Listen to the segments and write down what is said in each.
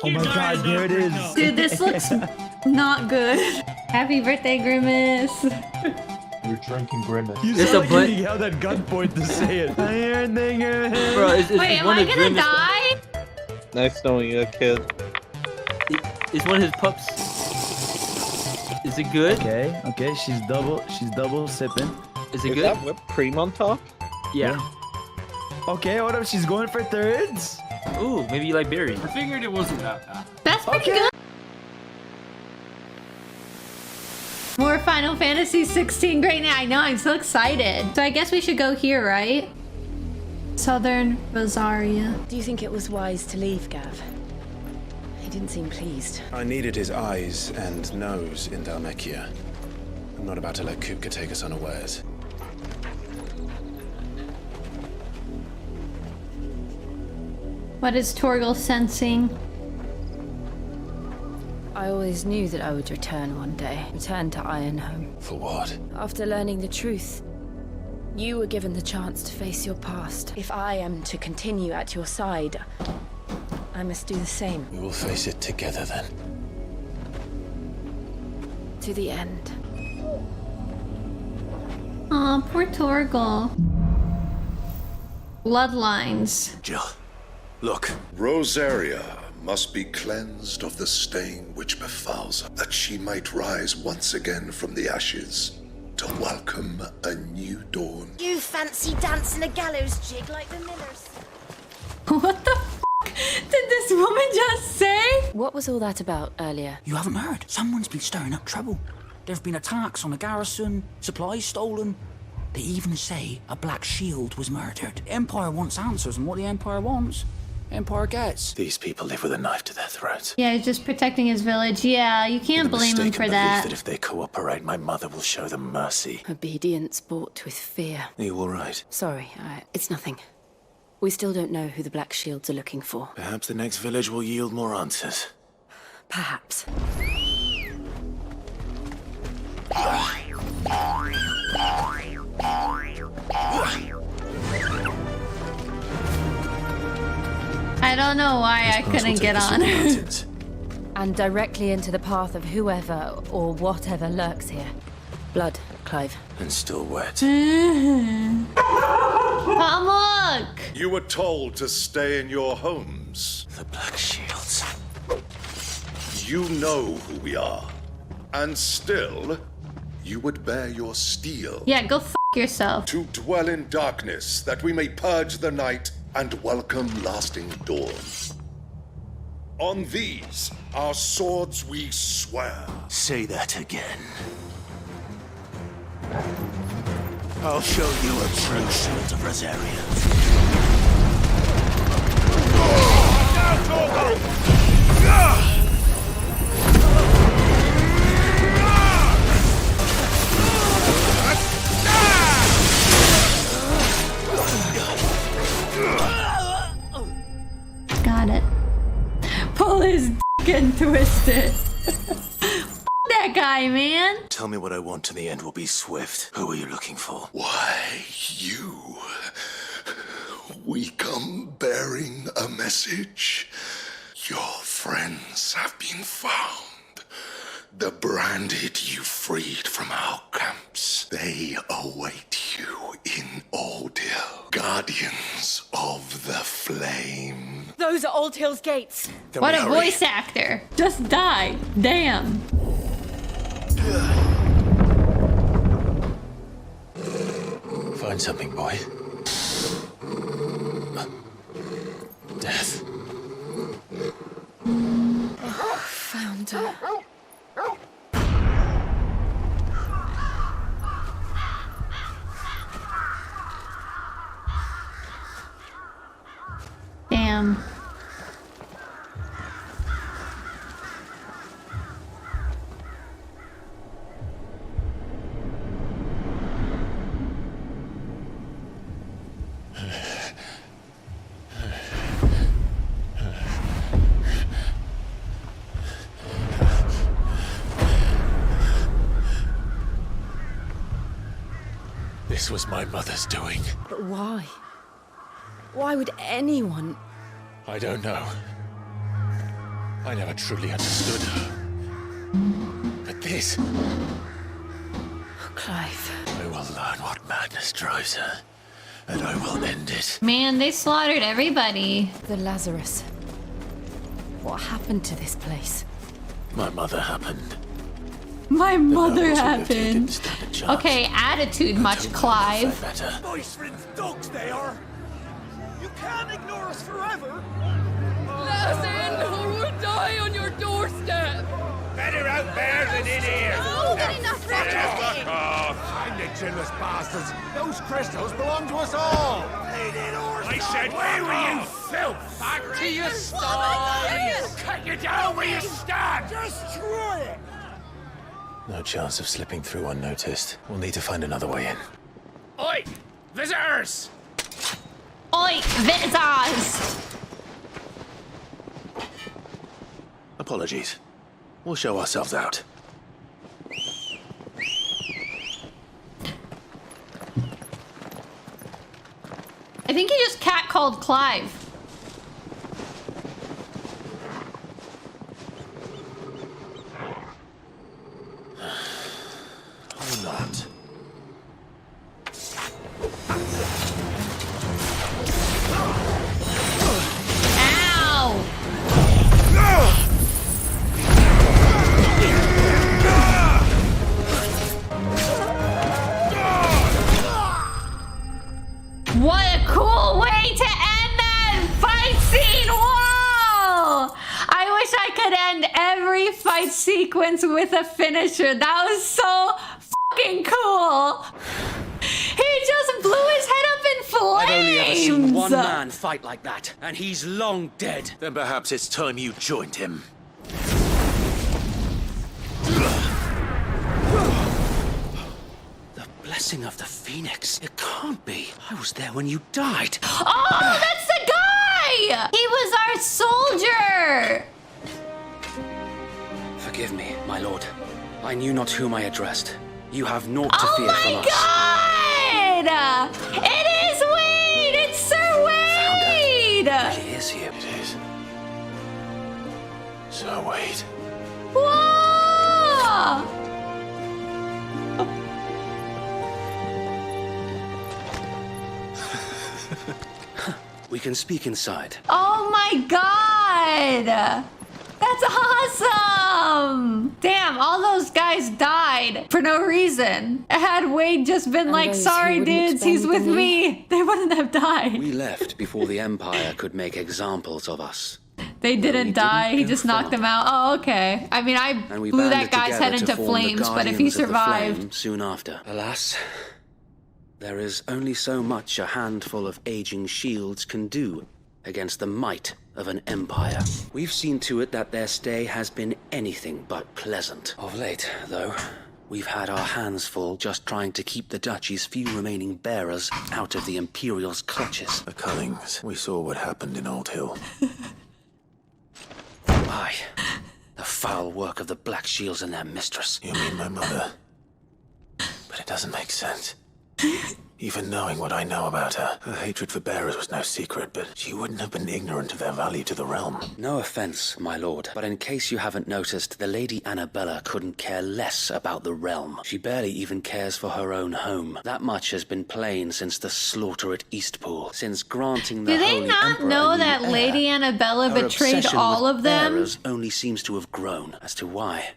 Oh my god, there it is. Dude, this looks not good. Happy birthday, Grimace. You're drinking Grimace. You There's sound a like butt- you held that gunpoint to say it. Bro, it's Wait, am one I of gonna Grimace- die? Nice knowing you, kid. It's one of his pups. Is it good? Okay, she's double sipping. Is it Is good? that whipped cream on top? Yeah. Okay, hold up, she's going for thirds. Ooh, maybe you like berries. I figured it wasn't that bad. That's pretty Okay. good. More Final Fantasy 16 great now. I know, I'm so excited. So I guess we should go here, right? Southern Rosaria. Do you think it was wise to leave, Gav? He didn't seem pleased. I needed his eyes and nose in Dhalmekia. I'm not about to let Kupka take us unawares. What is Torgal sensing? I always knew that I would return one day. Return to Ironhome. For what? After learning the truth, you were given the chance to face your past. If I am to continue at your side, I must do the same. We will face it together then. To the end. Aw, poor Torgal. Bloodlines. Jill, look. Rosaria must be cleansed of the stain which befouls her, that she might rise once again from the ashes to welcome a new dawn. You fancy dancing a gallows jig like the millers? What the f*** did this woman just say? What was all that about earlier? You haven't heard? Someone's been stirring up trouble. There've been attacks on the garrison, supplies stolen. They even say a Black Shield was murdered. The Empire wants answers, and what the Empire wants, Empire gets. These people live with a knife to their throats. Yeah, he's just protecting his village. Yeah, you can't The blame him mistaken for belief that. that if they cooperate, my mother will show them mercy. Obedience bought with fear. Are you all right? Sorry, it's nothing. We still don't know who the Black Shields are looking for. Perhaps the next village will yield more answers. Perhaps. I don't know why I couldn't get on. And directly into the path of whoever or whatever lurks here. Blood, Clive. And still wet. Pamuk! You were told to stay in your homes. The Black Shields. You know who we are. And still, you would bear your steel. Yeah, go f yourself. To dwell in darkness, that we may purge the night and welcome lasting dawn. On these, our swords we swear. Say that again. I'll show you a true shield of Rosaria. Got it. Pull his dick and twist it. F that guy, man. Tell me what I want and the end will be swift. Who are you looking for? Why, you. We come bearing a message. Your friends have been found. The branded you freed from our camps. They await you in Aldil. Guardians of the Flame. Those are Old Hill's gates. Then What we a hurry. voice actor. Just die. Damn. Find something, boy. Death. Found her. Damn. This was my mother's doing. But why? Why would anyone? I don't know. I never truly understood her. But this, Clive. I will learn what madness drives her, and I will end it. Man, they slaughtered everybody. The Lazarus. What happened to this place? My mother happened. My mother Those who lived here happened. didn't stand a chance. Okay, attitude much, Until Clive. better. Nice friends dogs they are. You can't ignore us forever. Let us in or we'll die on your doorstep. Better out there than in here. Oh, get enough Fuck off! I'm the chinless bastards. Those crystals belong to us all. I said, where were you, filth? Back to your stall. Cut you down where you stand. Destroy it. No chance of slipping through unnoticed. We'll need to find another way in. Oi, visitors! Oi, visitors! Apologies. We'll show ourselves out. I think he just catcalled Clive. Or not. Ow! What a cool way to end that fight scene! Whoa! I wish I could end every fight sequence with a finisher. That was so fucking cool. He just blew his head up in flames. I've only ever seen one man fight like that, and he's long dead. Then perhaps it's time you joined him. The blessing of the Phoenix. It can't be. I was there when you died. Oh, that's the guy! He was our soldier! Forgive me, my lord. I knew not whom I addressed. You have naught to fear from Oh us. my god! It is Wade! It's Sir Wade! It is here. It is. So wait. Whoa! We can speak inside. Oh my god! That's awesome! Damn, all those guys died for no reason. Had Wade just been like, those sorry who wouldn't dudes, he's bend with the me, they wouldn't have died. We left before the Empire could make examples of us. They didn't we die, didn't he go just knocked far. them out. Oh, okay. I mean, I And we blew banded that guy's head together to into form the flames, but if he Guardians of the survived... Flame soon after. Alas, there is only so much a handful of aging shields can do against the might of an empire. We've seen to it that their stay has been anything but pleasant. Of late, though, we've had our hands full just trying to keep the Duchy's few remaining bearers out of the Imperial's clutches. The Cullings. We saw what happened in Old Hill. Aye, the foul work of the Black Shields and their mistress. You mean my mother? But it doesn't make sense. Even knowing what I know about her, her hatred for bearers was no secret, but she wouldn't have been ignorant of their value to the realm. No offense, my lord, but in case you haven't noticed, the Lady Annabella couldn't care less about the realm. She barely even cares for her own home. That much has been plain since the slaughter at Eastpool, since granting the Do they Holy not Emperor know a new that heir. Lady Annabella Her betrayed obsession all with of them? bearers only seems to have grown. As to why,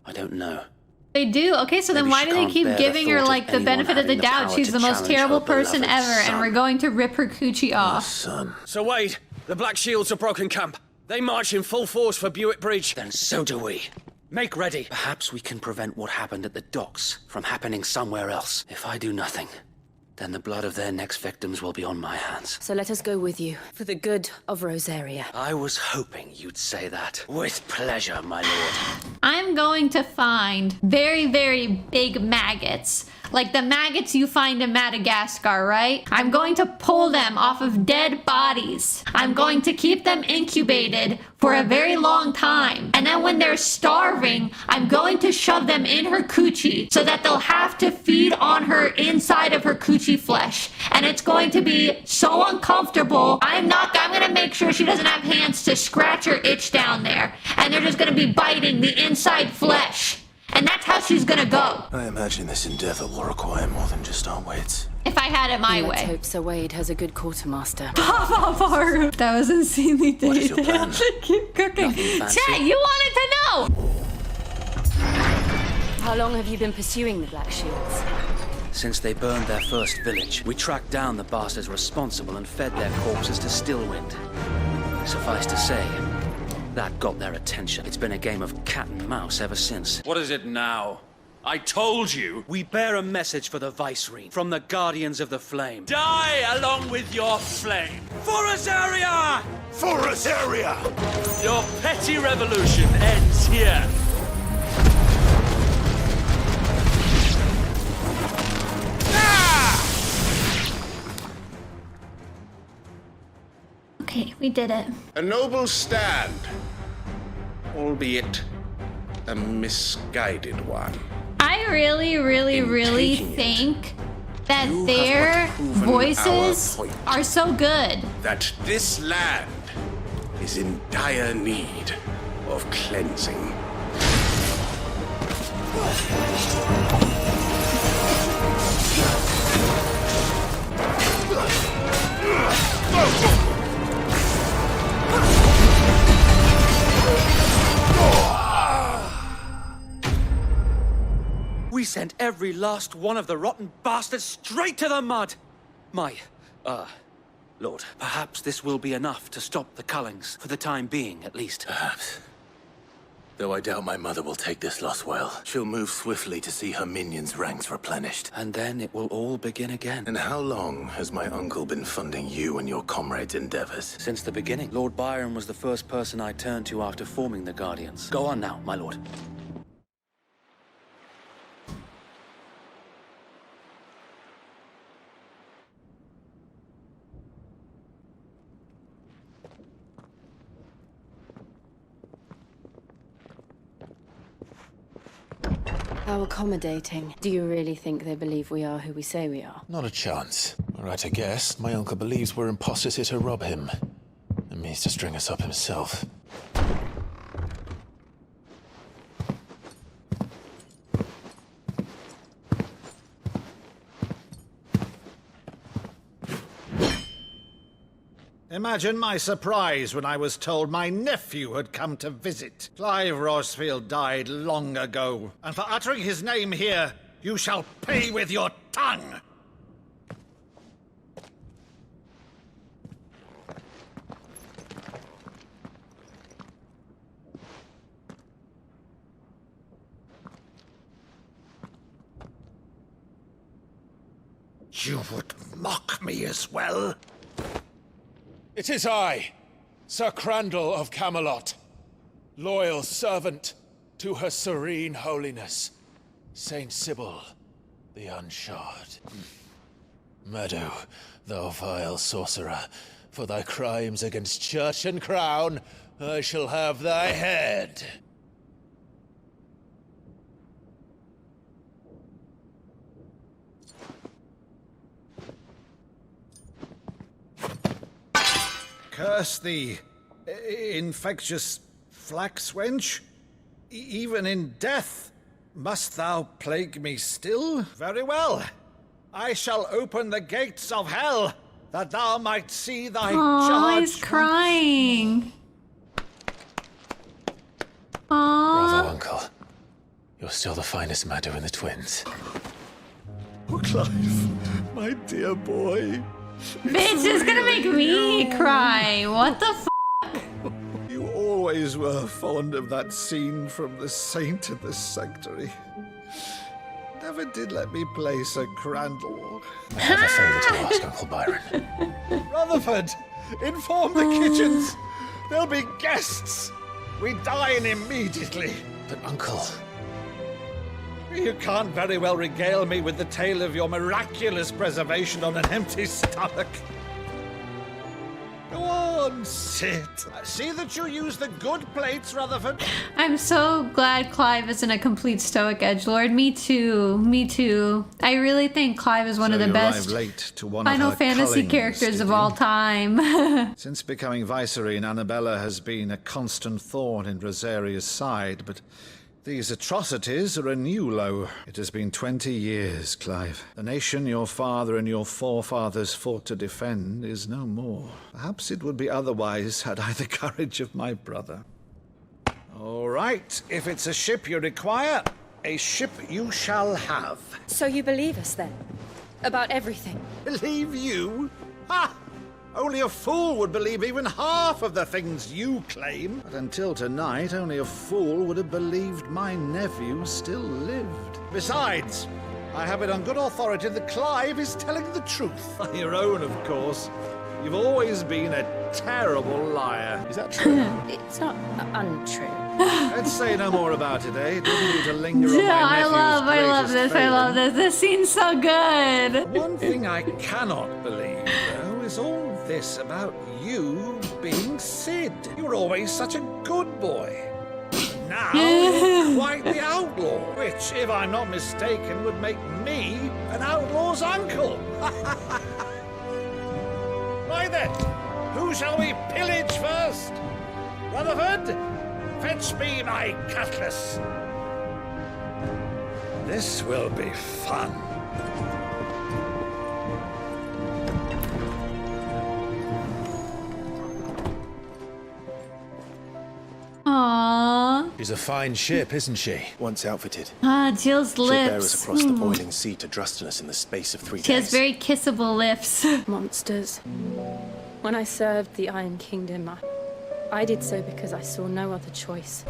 I don't know. They do? Okay, so then Maybe why she do they can't keep bear the giving her thought of like the anyone benefit of the having the doubt? power She's to the most challenge terrible her person beloved ever, and son. we're going to rip her coochie off. Son. So Wade, the Black Shields have broken camp. They march in full force for Buick Bridge. Then so do we. Make ready. Perhaps we can prevent what happened at the docks from happening somewhere else. If I do nothing, then the blood of their next victims will be on my hands. So let us go with you, for the good of Rosaria. I was hoping you'd say that. With pleasure, my lord. I'm going to find very, very big maggots. Like the maggots you find in Madagascar, right? I'm going to pull them off of dead bodies. I'm going to keep them incubated for a very long time. And then when they're starving, I'm going to shove them in her coochie so that they'll have to feed on her inside of her coochie crunchy flesh. And it's going to be so uncomfortable. I'm gonna make sure she doesn't have hands to scratch or itch down there. And they're just gonna be biting the inside flesh. And that's how she's gonna go. I imagine this endeavor will require more than just our wits. If I had it my Let's way. hope Sir Wade has a good quartermaster. That was insanely What is your plan? Keep cooking. Nothing fancy. Chat, you wanted to know. How long have you been pursuing the Black Shields? Since they burned their first village, we tracked down the bastards responsible and fed their corpses to Stillwind. Suffice to say, that got their attention. It's been a game of cat and mouse ever since. What is it now? I told you. We bear a message for the Viceroy from the Guardians of the Flame. Die along with your flame. For Azaria! For Azaria! Your petty revolution ends here. Okay, we did it. A noble stand, albeit a misguided one. I really, really, In really taking it, think that you have their but proven voices our point. are so good. That this land is in dire need of cleansing. We sent every last one of the rotten bastards straight to the mud! My, Lord, perhaps this will be enough to stop the Cullings, for the time being, at least. Perhaps. Though I doubt my mother will take this loss well. She'll move swiftly to see her minions' ranks replenished. And then it will all begin again. And how long has my uncle been funding you and your comrades' endeavors? Since the beginning, Lord Byron was the first person I turned to after forming the Guardians. Go on now, my lord. How accommodating. Do you really think they believe we are who we say we are? Not a chance. Right, I guess. My uncle believes we're imposters here to rob him. And means to string us up himself. Imagine my surprise when I was told my nephew had come to visit. Clive Rosfield died long ago, and for uttering his name here, you shall pay with your tongue! You would mock me as well? It is I, Sir Crandall of Camelot, loyal servant to Her Serene Holiness, Saint Sybil, the Unshod. Meadow, thou vile sorcerer, for thy crimes against church and crown, I shall have thy head. Curse thee, infectious flax wench. Even in death, must thou plague me still? Very well. I shall open the gates of hell, that thou might see thy Aww, charge. he's crying. Aww. Bravo, Uncle. You're still the finest Meadow in the twins. Oh, Clive, my dear boy. Bitch is gonna make me cry. What the f? You always were fond of that scene from The Saint in the Sanctuary. Never did let me play Sir Crandall. I have a favor to ask, Uncle Byron. Rutherford, inform the kitchens. There'll be guests. We dine immediately. But, Uncle... You can't very well regale me with the tale of your miraculous preservation on an empty stomach. Go on, sit. See that you use the good plates, Rutherford. I'm so glad Clive isn't a complete stoic edgelord. Me too. Me too. I really think Clive is one of the best Late to one Final of her Fantasy cullings, characters did of you? all time. Since becoming Vicereine, Annabella has been a constant thorn in Rosaria's side, but these atrocities are a new low. It has been 20 years, Clive. The nation your father and your forefathers fought to defend is no more. Perhaps it would be otherwise had I the courage of my brother. All right, if it's a ship you require, a ship you shall have. So you believe us then? About everything? Believe you? Ha! Only a fool would believe even half of the things you claim. But until tonight, only a fool would have believed my nephew still lived. Besides, I have it on good authority that Clive is telling the truth. On your own, of course. You've always been a terrible liar. Is that true? It's not untrue. Let's say no more about it, eh? Didn't need to linger on my Yeah, I nephew's love this. greatest I love failing. this. This scene's so good. One thing I cannot believe, though, is all this about you being Sid. You were always such a good boy. Now, you're quite the outlaw, which, if I'm not mistaken, would make me an outlaw's uncle. Right then, who shall we pillage first? Rutherford, fetch me my cutlass. This will be fun. Aww. She's a fine ship, isn't she? Once outfitted, Ah, Jill's she'll bear us lips. across the boiling sea to Drustinus in the space of 3 She has days. very kissable lips. Monsters. When I served the Iron Kingdom, I did so because I saw no other choice.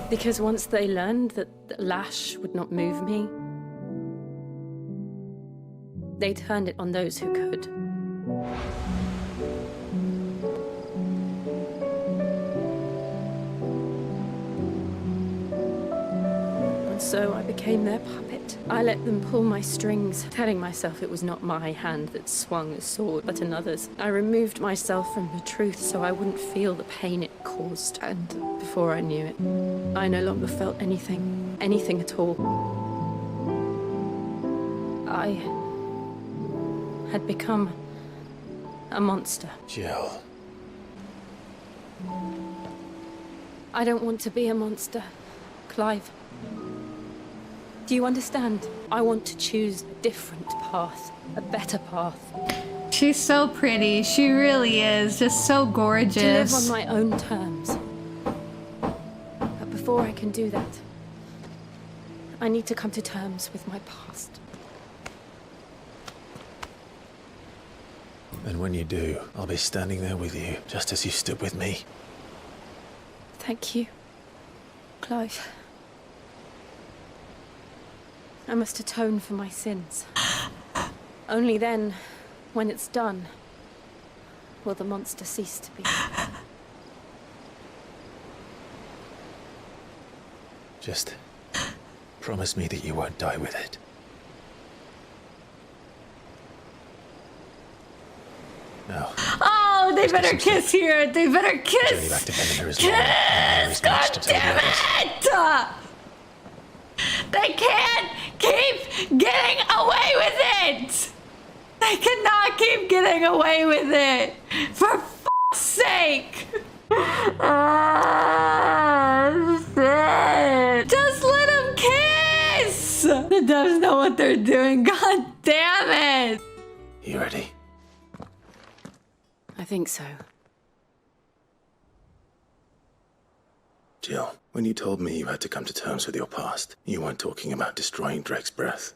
Because once they learned that the lash would not move me, they turned it on those who could. And so I became their puppet. I let them pull my strings, telling myself it was not my hand that swung a sword, but another's. I removed myself from the truth so I wouldn't feel the pain it caused. And before I knew it, I no longer felt anything. Anything at all. I had become a monster. Jill. I don't want to be a monster, Clive. Do you understand? I want to choose a different path, a better path. She's so pretty. She really is. Just so gorgeous. To live on my own terms. But before I can do that, I need to come to terms with my past. And when you do, I'll be standing there with you, just as you stood with me. Thank you, Clive. I must atone for my sins. Only then, when it's done, will the monster cease to be. Just promise me that you won't die with it. No. Oh, they better kiss here. They better The journey kiss. back to Benamir is long, and there is much to tell the others. It! They can't keep getting away with it! They cannot keep getting away with it! For f***'s sake! Shit. Just let them kiss! The doves know what they're doing, god damn it! You ready? I think so. Jill, when you told me you had to come to terms with your past, you weren't talking about destroying Drake's breath,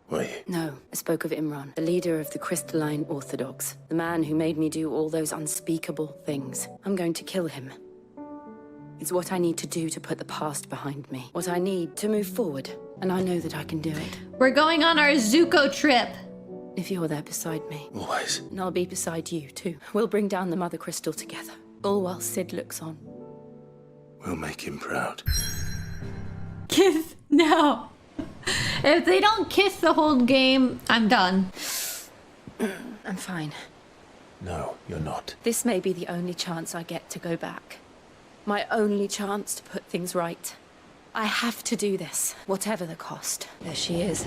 were you? No, I spoke of Imran, the leader of the Crystalline Orthodox, the man who made me do all those unspeakable things. I'm going to kill him. It's what I need to do to put the past behind me. What I need to move forward, and I know that I can do it. We're going on our Zuko trip. If you're there beside me. Always. And I'll be beside you, too. We'll bring down the Mother Crystal together. All while Sid looks on. We'll make him proud. Kiss now. If they don't kiss the whole game, I'm done. I'm fine. No, you're not. This may be the only chance I get to go back. My only chance to put things right. I have to do this, whatever the cost. There she is.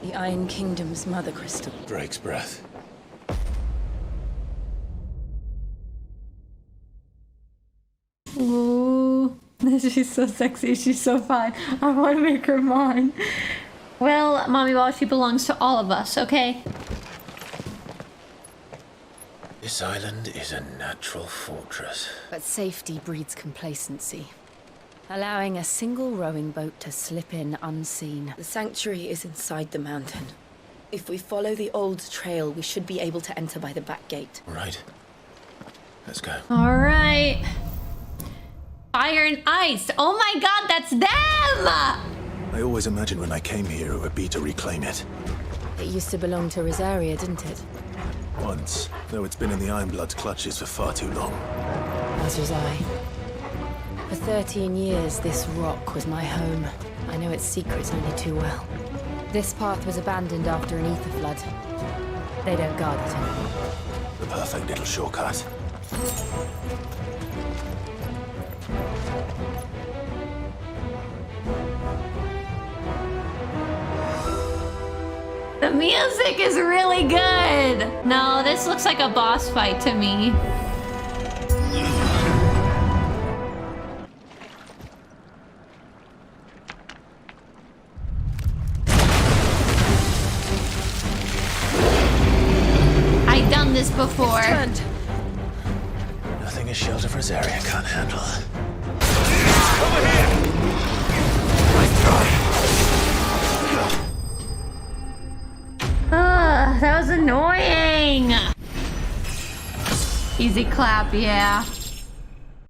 The Iron Kingdom's mother crystal. Drake's breath. Ooh, she's so sexy. She's so fine. I want to make her mine. Well, Mommy Ball, she belongs to all of us, okay? This island is a natural fortress. But safety breeds complacency. Allowing a single rowing boat to slip in unseen. The sanctuary is inside the mountain. If we follow the old trail, we should be able to enter by the back gate. All right. Let's go. All right. Fire and ice. Oh my god, that's them! I always imagined when I came here it would be to reclaim it. It used to belong to Rosaria, didn't it? Once, though it's been in the Ironblood's clutches for far too long. As was I. For 13 years, this rock was my home. I know its secrets only too well. This path was abandoned after an ether flood. They don't guard it anymore. The perfect little shortcut. The music is really good. No, this looks like a boss fight to me. I've done this before. Nothing a shelter for Rosaria can't handle. That was annoying. Easy clap, yeah.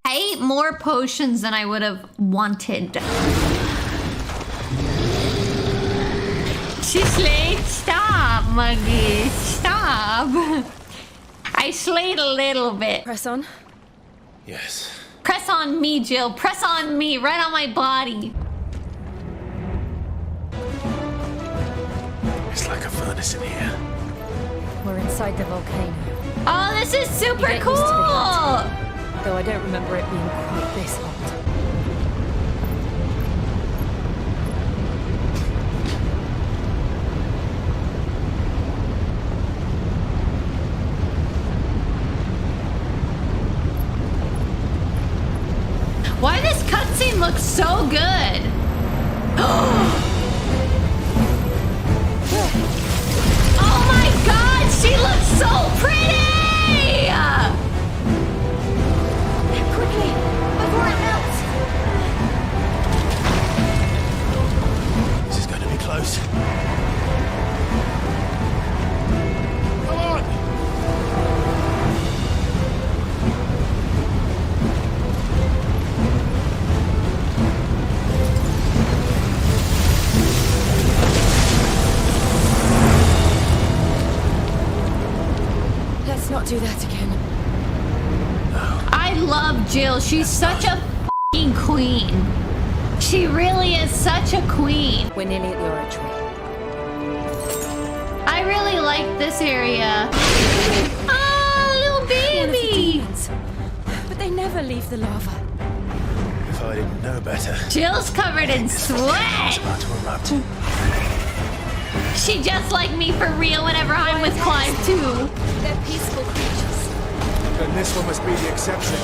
I ate more potions than I would have wanted. She slayed. Stop, Muggy. Stop. I slayed a little bit. Press on. Yes. Press on me, Jill. Press on me, right on my body. It's like a furnace in here. We're inside the volcano. Oh, this is super Get cool. used to the heat. Though I don't remember it being quite this hot. Why this cutscene looks so good? Oh my god, she looks so pretty! Quickly, before it melts! This is going to be close. Come on! Let's not do that again. I love Jill. She's such a fucking queen. She really is such a queen. We're nearly at the oratory. I really like this area. Oh, little One of the baby. demons. But they never leave the lava. If I didn't know better. Jill's covered in sweat. About to erupt. She just like me for real whenever I'm with Clive too. They're peaceful creatures. Then this one must be the exception.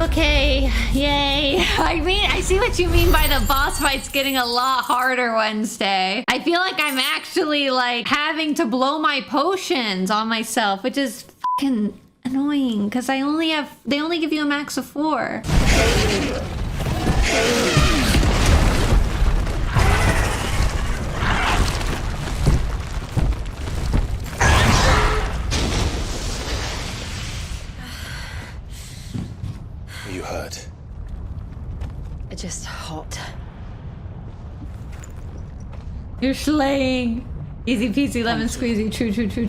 Okay, yay. I mean, I see what you mean by the boss fights getting a lot harder Wednesday. I feel like I'm actually like having to blow my potions on myself, which is fucking annoying because they only give you a max of 4. you hurt? Just hot. You're slaying. Easy peasy lemon squeezy.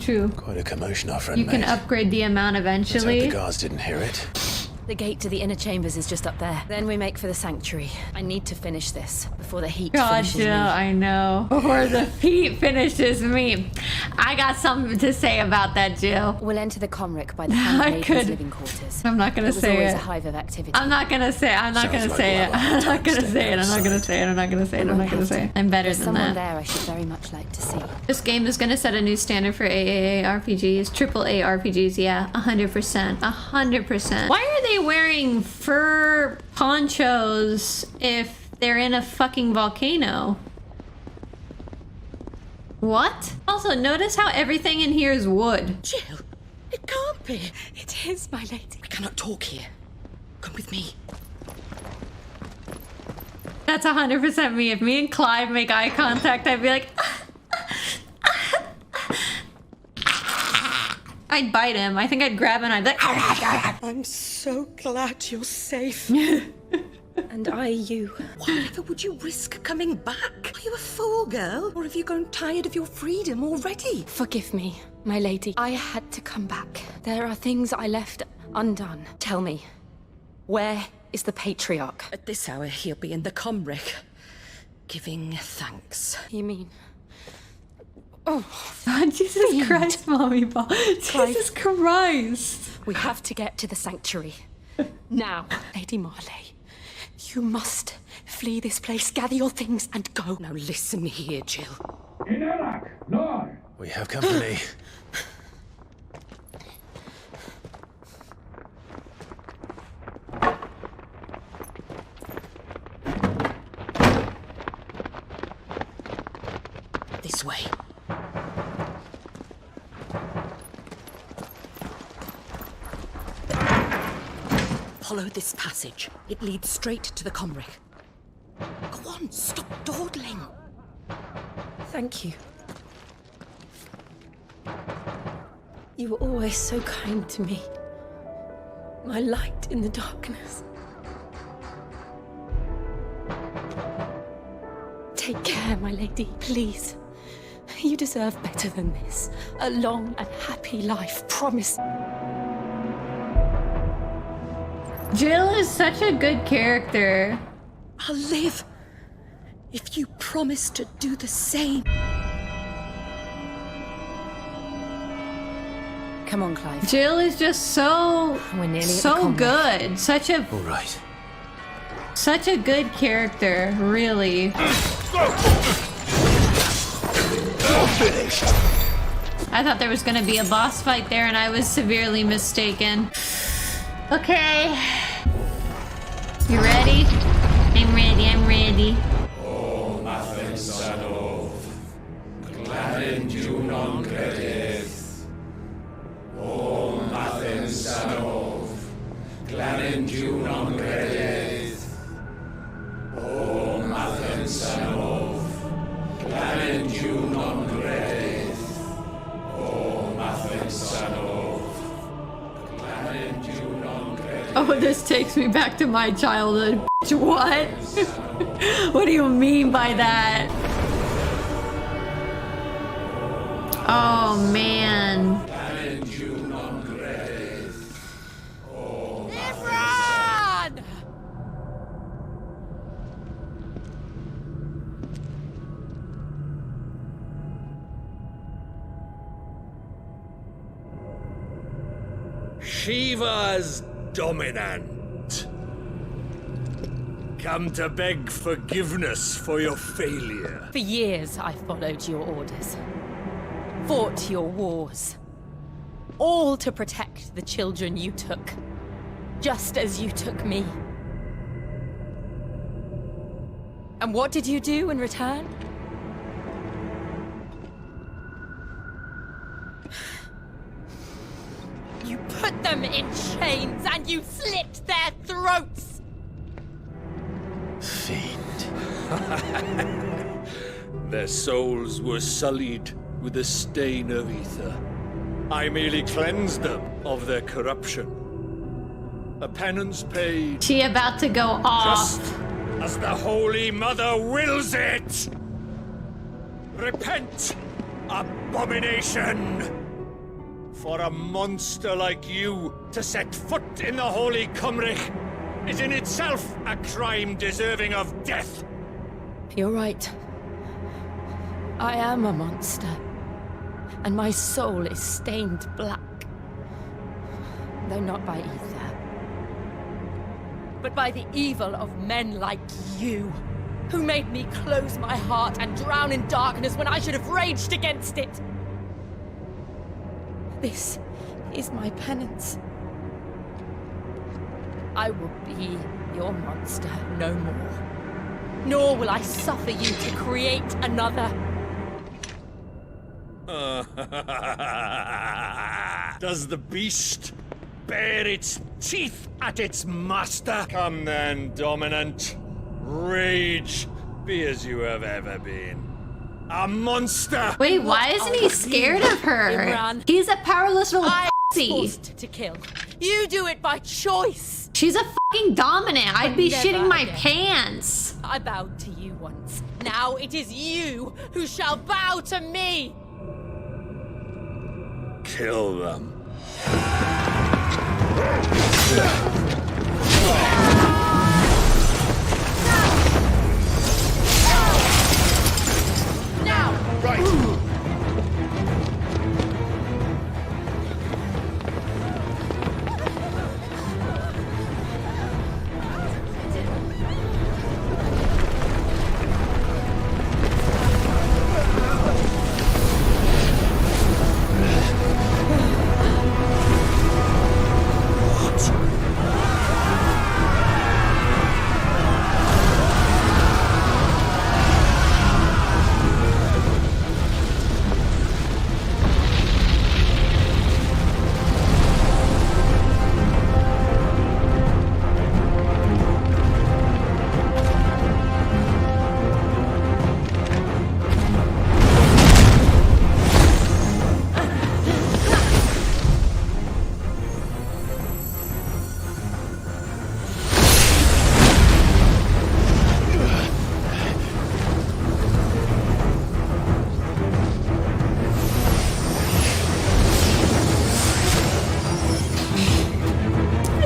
True. Quite a commotion, our friend You can made. upgrade the amount Let's hope eventually. the guards didn't hear it. The gate to the inner chambers is just up there. Then we make for the sanctuary. I need to finish this before the heat God, finishes Jill, me. I know. Before the heat finishes me. I got something to say about that, Jill. We'll enter the Comric by the I Handmaid's could- living quarters. I'm not gonna It was say always it. a hive of activity. I'm not gonna say it. I'm not Sounds gonna like say it. we'll have I'm not time gonna staying say it. I'm not gonna outside. say it. I'm not gonna say it. I'm We'll not gonna have say to. it. I'm better There's than someone that. there I should very much like to see. This game is gonna set a new standard for AAA RPGs, AAA RPGs. Yeah, 100%, 100%. Why are they wearing fur ponchos if they're in a fucking volcano? What? Also, notice how everything in here is wood. Jill, it can't be. It is, my lady. We cannot talk here. Come with me. That's 100% me. If me and Clive make eye contact, I'd be like, I'd bite him. I think I'd grab him and I'd be like, I'm so glad you're safe. And I you. Whatever would you risk coming back? Are you a fool, girl? Or have you grown tired of your freedom already? Forgive me, my lady. I had to come back. There are things I left undone. Tell me, where is the Patriarch? At this hour, he'll be in the Comric, giving thanks. You mean... Oh, oh, Jesus Christ, Mommy Ball. Jesus Christ. we have to get to the sanctuary. Now. Lady Marley, you must flee this place, gather your things, and go. Now listen here, Jill. We have company. This way. Follow this passage. It leads straight to the Comric. Go on, stop dawdling. Thank you. You were always so kind to me. My light in the darkness. Take care, my lady, please. You deserve better than this. A long and happy life, promise. Jill is such a good character. I'll live if you promise to do the same. Come on, Clive. Jill is just so We're nearly at the so Comric. good. Such a good character, really. I thought there was gonna be a boss fight there and I was severely mistaken. Okay. You ready? I'm ready. O Mathen Sanov, Gladen Junon Gredith. O Mathen Sanov, Gladen Junon Gredith. O Mathen Sanov, Gladen Junon Gredith. O Mathen Sanov, Gladen Junon Gredith. Oh, this takes me back to my childhood. What? What do you mean by that? Oh, man. Everyone! Shiva's dominant. Come to beg forgiveness for your failure. For years, I followed your orders. Fought your wars. All to protect the children you took. Just as you took me. And what did you do in return? You put them in chains and you slit their throats! Fiend. Their souls were sullied with the stain of ether. I merely cleansed them of their corruption. a penance paid. She about to go off. Just as the Holy Mother wills it! Repent, abomination! For a monster like you to set foot in the Holy Cymric is in itself a crime deserving of death. You're right. I am a monster. And my soul is stained black. Though not by ether. But by the evil of men like you, who made me close my heart and drown in darkness when I should have raged against it. This is my penance. I will be your monster no more. Nor will I suffer you to create another. Does the beast bare its teeth at its master? Come then, dominant. Rage, be as you have ever been. A monster! Wait, why isn't he scared of her? Imran. He's a powerless little I am pussy. forced to kill. You do it by choice. She's a fucking dominant. I'd be Never shitting my again. pants. I bowed to you once. Now it is you who shall bow to me. Kill them. Now! Right.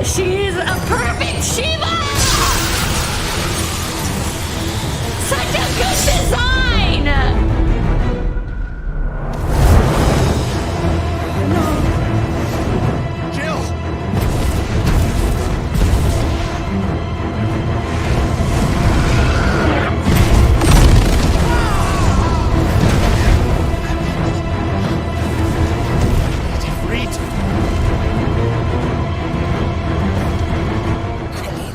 She's a perfect Shiva! Such a good design! Jill! Defreed! Come on.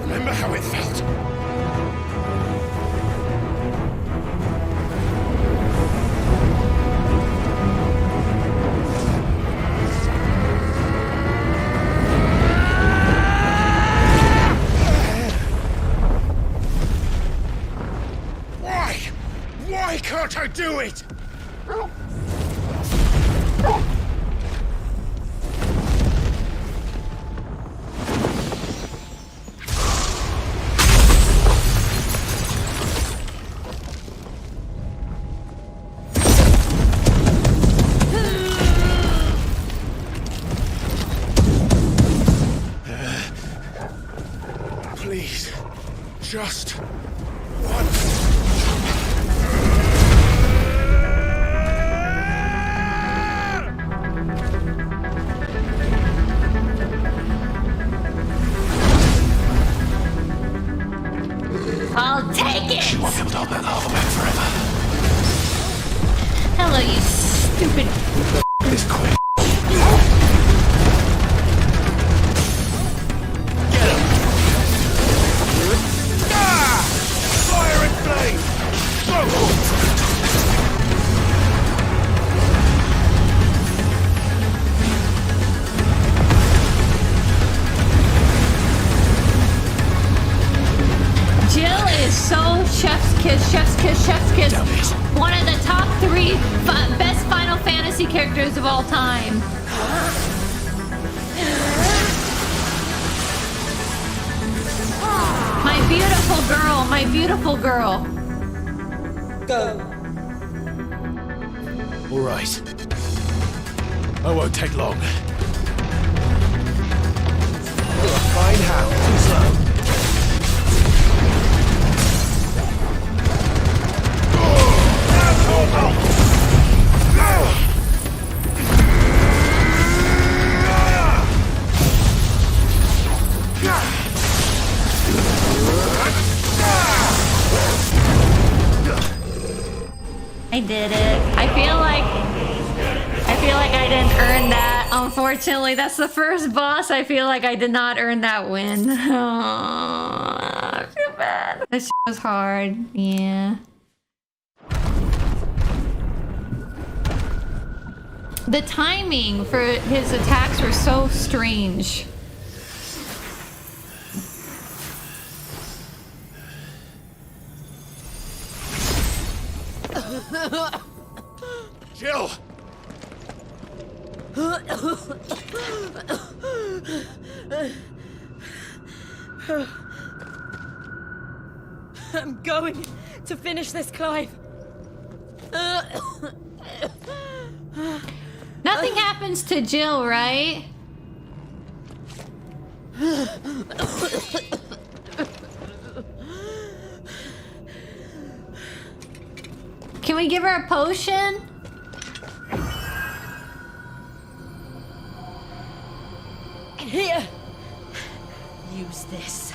Remember how it felt? Why? Why can't I do it? Please, just once. I'll take it! She won't be able to hold that lava back forever. Hello, you stupid. This quick. Fire and flame! Jill is so chef's kiss, chef's kiss, chef's kiss. One of the top 3 best Final Fantasy characters of all time. my beautiful girl. Go. All right. I won't take long. You're a fine hound. Too slow. I did it. I feel like I didn't earn that. Unfortunately, that's the first boss. I feel like I did not earn that win. Oh, I feel bad. This was hard. Yeah. The timing for his attacks were so strange. Jill! I'm going to finish this, Clive. Nothing happens to Jill, right? Can we give her a potion? Here. Use this.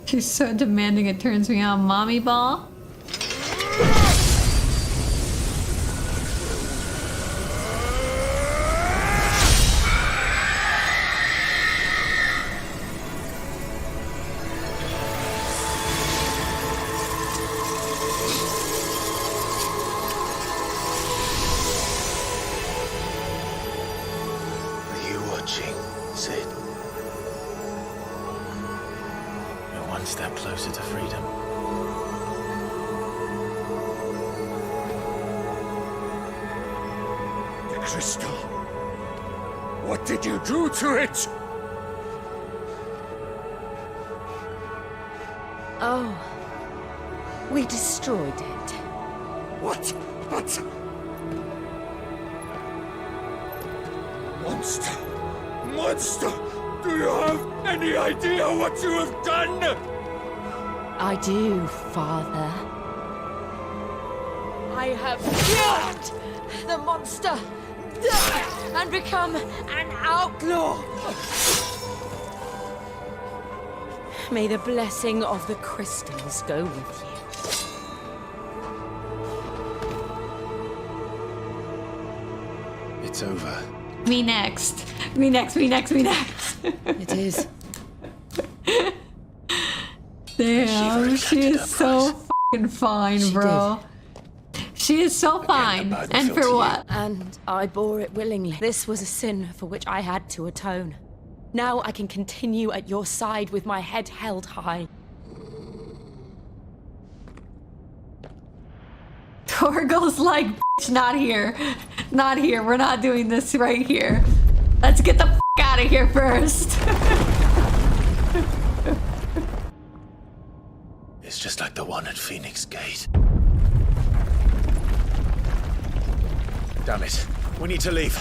She's so demanding it turns me on. Mommy ball? Are you watching, Sid? You're one step closer to freedom. The crystal. What did you do to it? Oh. We destroyed it. What? But... Monster! Monster! Do you have any idea what you have done? I do, Father. I have killed the monster and become an outlaw. May the blessing of the crystals go with you. It's over. Me next. Me next, me next, me next. It is. Damn, she is so fucking fine, bro. She is so fine. And for what? And I bore it willingly. This was a sin for which I had to atone. Now I can continue at your side with my head held high. Torgal's like, bitch, not here. Not here. We're not doing this right here. Let's get the f out of here first. It's just like the one at Phoenix Gate. Damn it. We need to leave.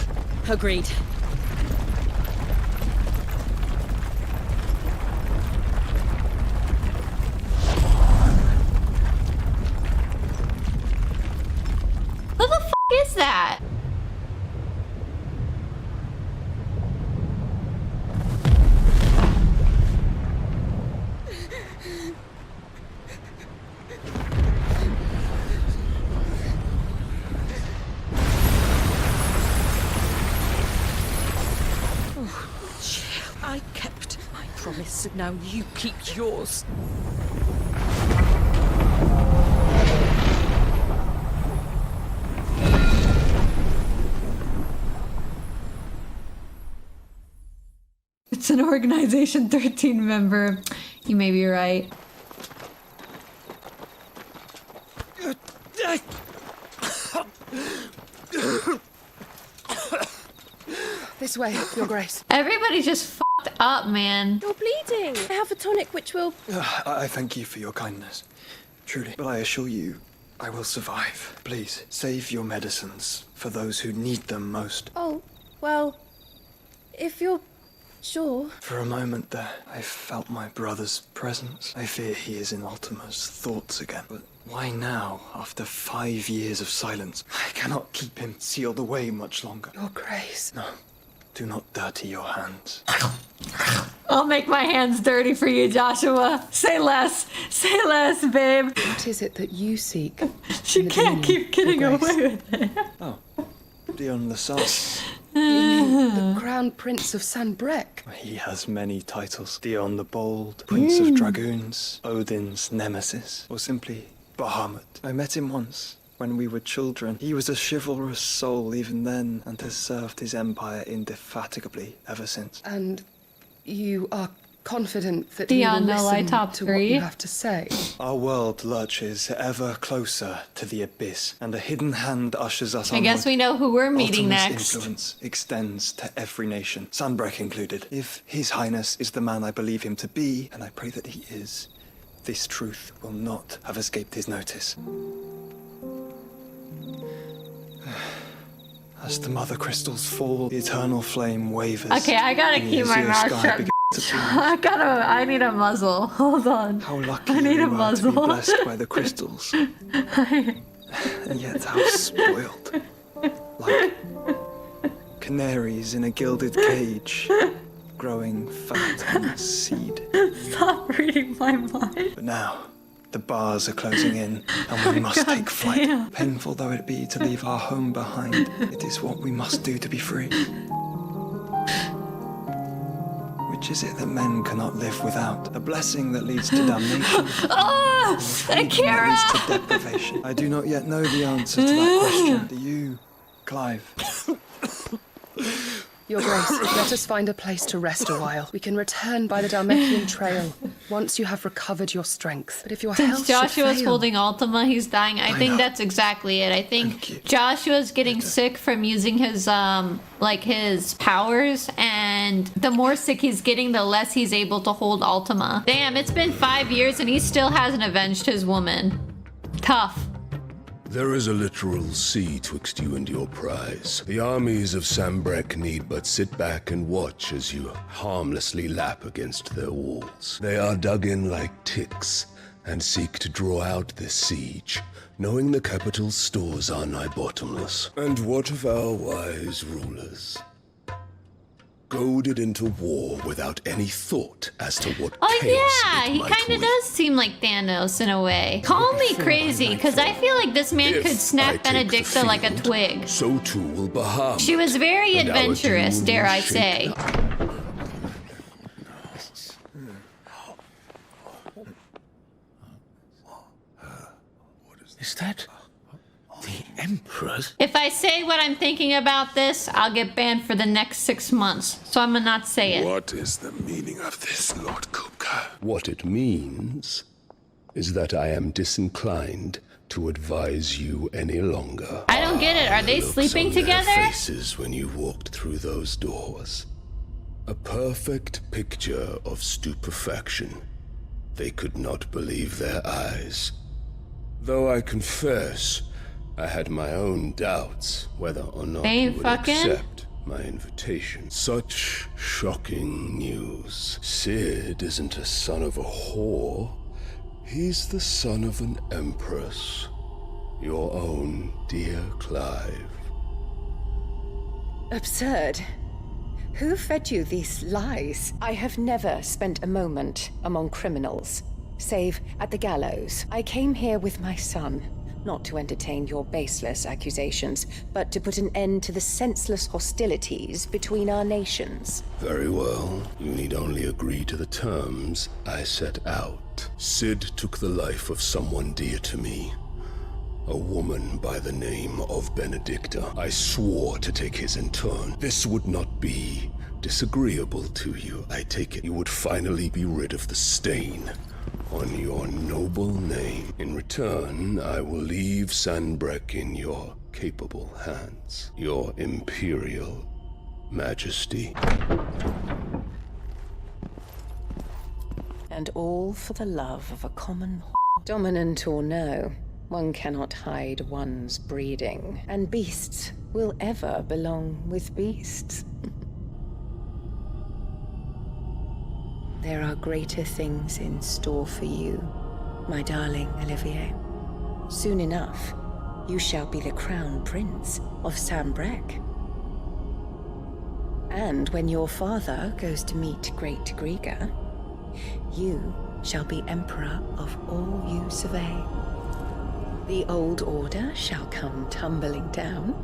Agreed. Who the f is that? I kept my promise, now you keep yours. It's an Organization 13 member. You may be right. This way, Your Grace. Everybody's just fucked up, man. You're bleeding. I have a tonic which will... I thank you for your kindness, truly. But I assure you, I will survive. Please, save your medicines for those who need them most. Oh, well, if you're sure. For a moment there, I felt my brother's presence. I fear he is in Ultima's thoughts again. But why now, after 5 years of silence? I cannot keep him sealed away much longer. Your Grace. No, do not dirty your hands. I'll make my hands dirty for you, Joshua. Say less. Say less, babe. What is it that you seek? She can't keep getting away with it. Oh, Dion Lassalle. The Crown Prince of Sanbreque. He has many titles. Dion the Bold, Prince of Dragoons, Odin's Nemesis, or simply Bahamut. I met him once, when we were children. He was a chivalrous soul even then, and has served his empire indefatigably ever since. And you are confident that Dion, he will no lie, listen top to 3. what you have to say? Our world lurches ever closer to the abyss, and a hidden hand ushers us I guess we know who we're meeting Ultima's next. influence extends to every nation, Sanbreque included. If His Highness is the man I believe him to be, and I pray that he is, this truth will not have escaped his notice. As the mother crystals fall, the eternal flame wavers. Okay, I gotta and the keep my azure mouth sky shut. begins to bloom. I need a muzzle. Hold on. How lucky I need we a were to muzzle. be blessed by the crystals. And yet how spoiled. Like canaries in a gilded cage, growing fat on a seed. Stop reading my mind. But now, the bars are closing in, and we must God take flight. damn. Painful though it be to leave our home behind, it is what we must do to be free. Which is it that men cannot live without? A blessing that leads to damnation? Oh, Or freedom that Akira! leads to deprivation? I do not yet know the answer to that question. Do you, Clive? Your Grace, let us find a place to rest a while. We can return by the Dalmekian trail once you have recovered your strength. But if your health Since Joshua's should fail, holding Ultima, he's dying. I think know. that's exactly it. I think Joshua's getting sick from using his his powers, and the more sick he's getting, the less he's able to hold Ultima. Damn, it's been 5 years and he still hasn't avenged his woman. Tough. There is a literal sea twixt you and your prize. The armies of Sanbreque need but sit back and watch as you harmlessly lap against their walls. They are dug in like ticks and seek to draw out this siege, knowing the capital's stores are nigh bottomless. And what of our wise rulers? Goaded into war without any thought as to what Oh chaos yeah, it he might kind of wreak. does seem like Thanos in a way. Call me crazy, because I feel like this man If could I snap take the Benedicta like a field, twig. So too will Bahamut. She was very and our adventurous, doom dare will I shake say. Is that the Emperor's? If I say what I'm thinking about this, I'll get banned for the next 6 months. So I'm gonna not say it. What is the meaning of this, Lord Kupka? What it means is that I am disinclined to advise you any longer. I don't get it. Are they Looks sleeping on their together? faces when you walked through those doors. A perfect picture of stupefaction. They could not believe their eyes. Though I confess, I had my own doubts whether or not They you ain't would fucking? accept my invitation. Such shocking news. Sid isn't a son of a whore. He's the son of an empress. Your own dear Clive. Absurd. Who fed you these lies? I have never spent a moment among criminals, save at the gallows. I came here with my son, not to entertain your baseless accusations, but to put an end to the senseless hostilities between our nations. Very well. You need only agree to the terms I set out. Sid took the life of someone dear to me. A woman by the name of Benedicta. I swore to take his in turn. This would not be disagreeable to you, I take it you would finally be rid of the stain on your noble name. In return, I will leave Sanbreque in your capable hands, your Imperial Majesty. And all for the love of a common dominant or no, one cannot hide one's breeding, and beasts will ever belong with beasts. There are greater things in store for you, my darling Olivier. Soon enough, you shall be the crown prince of Sanbreque. And when your father goes to meet Great Griga, you shall be emperor of all you survey. The old order shall come tumbling down,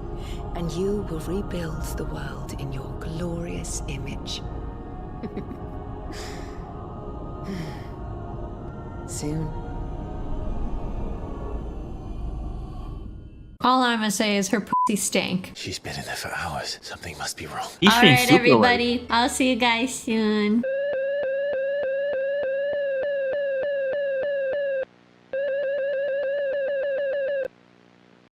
and you will rebuild the world in your glorious image. Soon. All I'm gonna say is her pussy stank. She's been in there for hours. Something must be wrong. Alright, everybody. I'll see you guys soon.